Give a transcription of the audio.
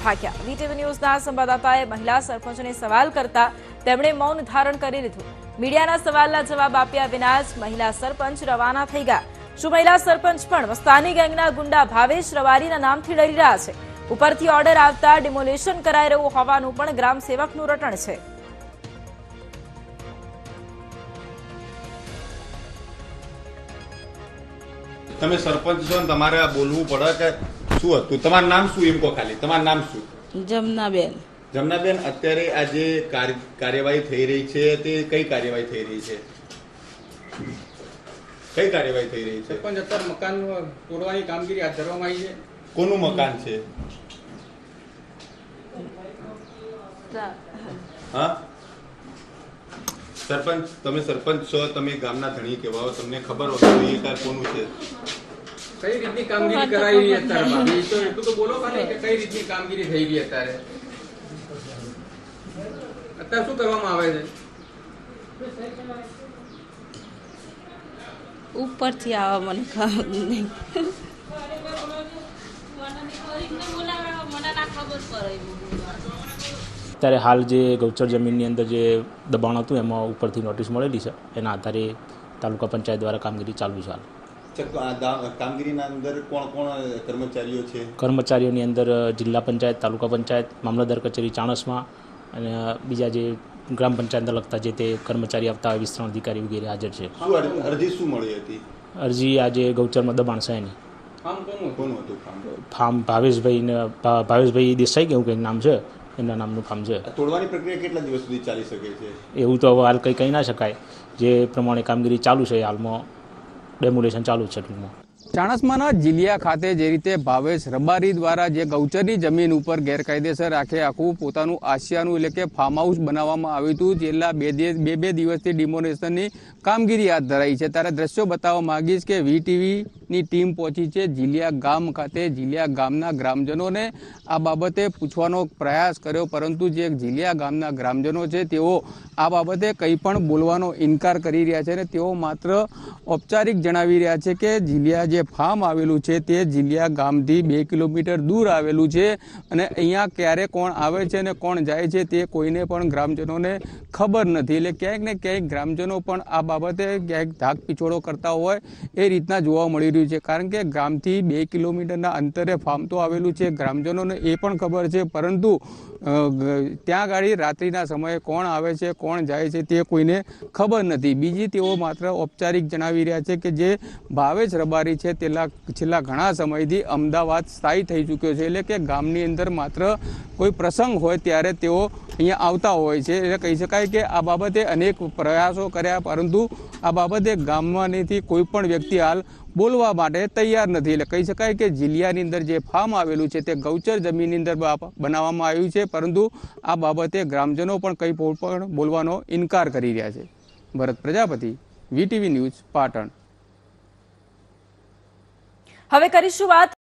થાક્યા। VTV ન્યૂઝના સંવાદદાતાએ મહિલા સરપંચને સવાલ કરતા તેમણે મૌન ધારણ કરી લીધું। મીડિયાના સવાલના જવાબ આપ્યા વિના જ મહિલા સરપંચ રવાના થઈ ગયા। શું મહિલા સરપંચ પણ મસ્તાની ગેંગના ગુંડા ભાવેશ રવારીના નામથી ડરી રહ્યા છે? ઉપરથી ઓર્ડર આવતા ડિમોલેશન કરાઈ રહ્યું હોવાનું પણ ગ્રામ સેવકનું રટણ છે। તમે સરપંચ છો ને તમારે બોલવું પડે કે શું હતું? તમારું નામ શું એમ કહો ખાલી, તમારું નામ શું? જમનાબેન। જમનાબેન, અત્યારે આ જે કાર્યવાહી થઈ રહી છે તે કઈ કાર્યવાહી થઈ રહી છે? કઈ કાર્યવાહી થઈ રહી છે? સરપંચ અત્યારે મકાન તોડવાની કામગીરી હાથ ધરવામાં આવી છે। કોનું મકાન છે? હા સરપંચ, તમે સરપંચ છો, તમે ગામના ધણી કહેવાઓ, તમને ખબર હોવી જોઈએ કે કોનું છે? કઈ રીતની કામગીરી કરાઈ રહી અત્યારે ભાભી? તો એટલું તો બોલો ખાલી કે કઈ રીતની કામગીરી થઈ રહી અત્યારે શું કરવામાં આવે છે? ઉપરથી આવા મને ખબર નહીં। અત્યારે હાલ જે ગૌચર જમીનની અંદર જે દબાણ હતું એમાં ઉપરથી નોટિસ મળેલી છે, એના આધારે તાલુકા પંચાયત દ્વારા કામગીરી ચાલુ છે। કામગીરીના અંદર કોણ કોણ કર્મચારીઓ છે? કર્મચારીઓની અંદર જિલ્લા પંચાયત, તાલુકા પંચાયત, મામલતદાર કચેરી ચાણસ્મા અને બીજા જે ગ્રામ પંચાયતને લગતા જે તે કર્મચારી આવતા હોય, વિસ્તરણ અધિકારી વગેરે હાજર છે। અરજી શું મળી હતી? અરજી આજે ગૌચરમાં દબાણ છે એની કોનું હતું ફાર્મ? ભાવેશભાઈ દેસાઈ કે એવું કંઈક નામ છે, એમના નામનું ફાર્મ છે। તોડવાની પ્રક્રિયા કેટલા દિવસ સુધી ચાલી શકે છે? એવું તો હવે હાલ કંઈ કહી ના શકાય। જે પ્રમાણે કામગીરી ચાલુ છે, હાલમાં ડેમોલેશન ચાલુ છે ટૂંકમાં। ચાણસ્માના જીલિયા ખાતે જે રીતે ભાવેશ રબારી દ્વારા જે ગૌચરની જમીન ઉપર ગેરકાયદેસર આખું પોતાનું આશિયાનું એટલે કે ફાર્મ હાઉસ બનાવવામાં આવ્યું હતું, છેલ્લા બે દિવસથી ડિમોલેશનની કામગીરી હાથ ધરાઈ છે। ત્યારે દ્રશ્યો બતાવવા માંગીશ કે વીટીવીની ટીમ પહોંચી છે જીલિયા ગામ ખાતે। જીલિયા ગામના ગ્રામજનોને આ બાબતે પૂછવાનો પ્રયાસ કર્યો, પરંતુ જે જીલિયા ગામના ગ્રામજનો છે તેઓ આ બાબતે કંઈ પણ બોલવાનો ઇનકાર કરી રહ્યા છે અને તેઓ માત્ર ઔપચારિક જણાવી રહ્યા છે કે જીલિયા જે ફાર્મ આવેલું છે તે જીલિયા ગામથી 2 કિલોમીટર દૂર આવેલું છે અને અહીંયા ક્યારે કોણ આવે છે અને કોણ જાય છે તે કોઈને પણ ગ્રામજનોને ખબર નથી। એટલે ક્યાંક ને ક્યાંક ગ્રામજનો પણ આ બાબતે ક્યાંક ધાક પીછોડો કરતા હોય એ રીતના જોવા મળી રહ્યું છે, કારણ કે ગામથી 2 કિલોમીટરના અંતરે ફાર્મ તો આવેલું છે, ગ્રામજનોને એ પણ ખબર છે, પરંતુ ત્યાં ગાડી રાત્રિના સમયે કોણ આવે છે કોણ જાય છે તે કોઈને ખબર નથી। બીજી તેઓ માત્ર ઔપચારિક જણાવી રહ્યા છે કે જે ભાવેશ રબારી છે છેલ્લા ઘણા સમયથી અમદાવાદ સ્થાયી થઈ ચૂક્યો છે, એટલે કે ગામની અંદર માત્ર કોઈ પ્રસંગ હોય ત્યારે તેઓ અહીંયા આવતા હોય છે। એટલે કહી શકાય કે આ બાબતે અનેક પ્રયાસો કર્યા, પરંતુ આ બાબતે ગામમાંથી કોઈ પણ વ્યક્તિ હાલ બોલવા માટે તૈયાર નથી। એટલે કહી શકાય કે જીલિયાની અંદર જે ફાર્મ આવેલું છે તે ગૌચર જમીનની અંદર બનાવવામાં આવ્યું છે, પરંતુ આ બાબતે ગ્રામજનો પણ કંઈ પણ બોલવાનો ઇનકાર કરી રહ્યા છે। ભરત પ્રજાપતિ, વીટીવી ન્યૂઝ, પાટણ। હવે કરીશું વાત